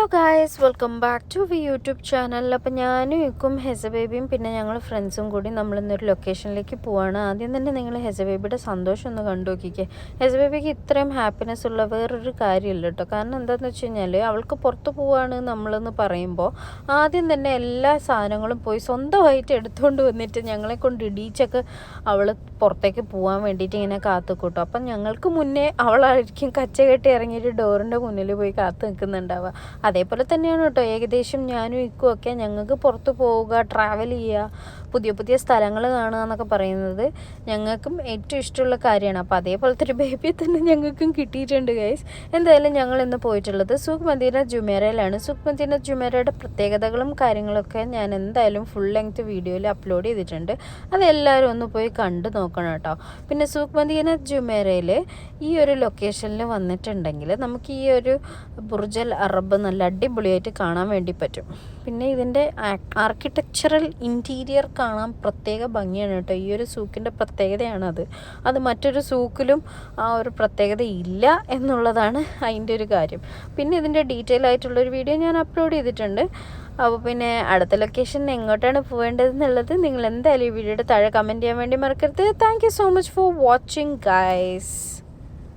Hello guys, welcome back to V YouTube channel. അപ്പം ഞാനും ഇക്കും ഹെസ ബേബിയും പിന്നെ ഞങ്ങൾ ഫ്രണ്ട്സും കൂടി നമ്മളിന്നൊരു ലൊക്കേഷനിലേക്ക് പോവാണ്. ആദ്യം തന്നെ നിങ്ങൾ ഹെസ ബേബിയുടെ സന്തോഷം ഒന്ന് കണ്ടു നോക്കിക്കേ. ഹെസ ബേബിക്ക് ഇത്രയും ഹാപ്പിനെസ് ഉള്ള വേറൊരു കാര്യമില്ല കേട്ടോ. കാരണം എന്താണെന്ന് വെച്ച് കഴിഞ്ഞാൽ അവൾക്ക് പുറത്ത് പോവാണ് നമ്മളെന്ന് പറയുമ്പോൾ ആദ്യം തന്നെ എല്ലാ സാധനങ്ങളും പോയി സ്വന്തമായിട്ട് എടുത്തുകൊണ്ട് വന്നിട്ട് ഞങ്ങളെ കൊണ്ട് ഇടിച്ചൊക്കെ അവൾ പുറത്തേക്ക് പോകാൻ വേണ്ടിയിട്ട് ഇങ്ങനെ കാത്തു കൂട്ടും. അപ്പം ഞങ്ങൾക്ക് മുന്നേ അവളായിരിക്കും കച്ച കെട്ടി ഇറങ്ങിയിട്ട് ഡോറിൻ്റെ മുന്നിൽ പോയി കാത്തു നിൽക്കുന്നുണ്ടാവുക. അതേപോലെ തന്നെയാണ് കേട്ടോ ഏകദേശം ഞാനും ഇക്കും ഒക്കെ ഞങ്ങൾക്ക് പുറത്ത് പോവുക, ട്രാവൽ ചെയ്യുക, പുതിയ പുതിയ സ്ഥലങ്ങൾ കാണുക എന്നൊക്കെ പറയുന്നത് ഞങ്ങൾക്കും ഏറ്റവും ഇഷ്ടമുള്ള കാര്യമാണ്. അപ്പോൾ അതേപോലത്തെ ഒരു ബേബിയെ തന്നെ ഞങ്ങൾക്കും കിട്ടിയിട്ടുണ്ട് ഗൈസ്. എന്തായാലും ഞങ്ങൾ ഇന്ന് പോയിട്ടുള്ളത് സുഖ് മദീന ജുമേറയിലാണ്. സുഖ് മദീന ജുമേറയുടെ പ്രത്യേകതകളും കാര്യങ്ങളൊക്കെ ഞാൻ എന്തായാലും ഫുൾ ലെങ്ത് വീഡിയോയിൽ അപ്ലോഡ് ചെയ്തിട്ടുണ്ട്. അതെല്ലാവരും ഒന്ന് പോയി കണ്ടു നോക്കണം കേട്ടോ. പിന്നെ സുഖ് മദീന ജുമേറയിൽ ഈ ഒരു ലൊക്കേഷനിൽ വന്നിട്ടുണ്ടെങ്കിൽ നമുക്ക് ഈ ഒരു ബുർജൽ അറബ് നല്ല അടിപൊളിയായിട്ട് കാണാൻ വേണ്ടി പറ്റും. പിന്നെ ഇതിൻ്റെ ആർക്കിടെക്ചറൽ ഇൻറ്റീരിയർ കാണാൻ പ്രത്യേക ഭംഗിയാണ് കേട്ടോ. ഈ ഒരു സൂക്കിൻ്റെ പ്രത്യേകതയാണത്. അത് മറ്റൊരു സൂക്കിലും ആ ഒരു പ്രത്യേകത ഇല്ല എന്നുള്ളതാണ് അതിൻ്റെ ഒരു കാര്യം. പിന്നെ ഇതിൻ്റെ ഡീറ്റെയിൽ ആയിട്ടുള്ളൊരു വീഡിയോ ഞാൻ അപ്ലോഡ് ചെയ്തിട്ടുണ്ട്. അപ്പോൾ പിന്നെ അടുത്ത ലൊക്കേഷൻ എങ്ങോട്ടാണ് പോകേണ്ടതെന്നുള്ളത് നിങ്ങൾ എന്തായാലും ഈ വീഡിയോയുടെ താഴെ കമൻറ്റ് ചെയ്യാൻ വേണ്ടി മറക്കരുത്. Thank you so much for watching guys.